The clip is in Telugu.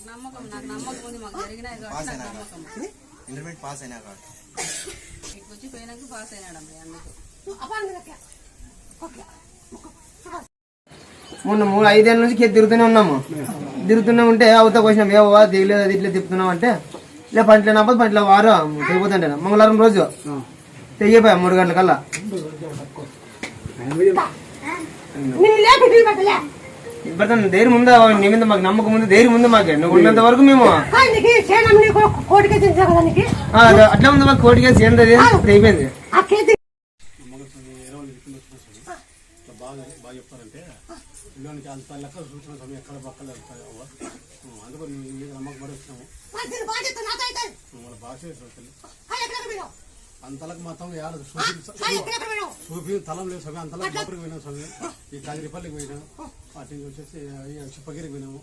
నమ్మకం ఉంది మాకు జరిగినాయి కాబట్టి నాకు నమ్మకం. ఇంటర్మీడియట్ పాస్ అయినా కాబట్టి ఇక్కడికి వచ్చి పోయినాక పాస్ అయినాడమ్మా అందుకు. మొన్న 5 ఏళ్ళ నుంచి తిరుగుతూనే ఉన్నాము. తిరుగుతూనే ఉంటే అవుతా వచ్చినాం ఏవా దిగలేదు అది ఇట్లా తిప్పుతున్నాం అంటే ఇలా పంటలేనప్పుడు పంటల వారం తెగిపోతుంటే మంగళవారం రోజు తెగిపోయా 3 గంటలకల్లా. ధైర్యం ఉందా నీ మీద మాకు నమ్మకం ఉంది, ధైర్యం ఉంది మాకే. నువ్వు ఉన్నంత వరకు మేము అట్లా ఉంది మాకు కోటి కేసు ఏంటది అయిపోయింది. బాగా చెప్తారంటే ఇల్లుకి అంత లెక్క చూసిన సమయం ఎక్కడ పక్కల అందుకు మీద నమ్మకం పడి వచ్చినాము. మన భాష అంతలకు మొత్తం చూపి తలం లేదు సమయం అంతలకు లోపలికి పోయినాం సమయం. ఈ కాగిరిపల్లికి పోయినాము, వాటి నుంచి వచ్చేసి చిప్పగిరికి పోయినాము.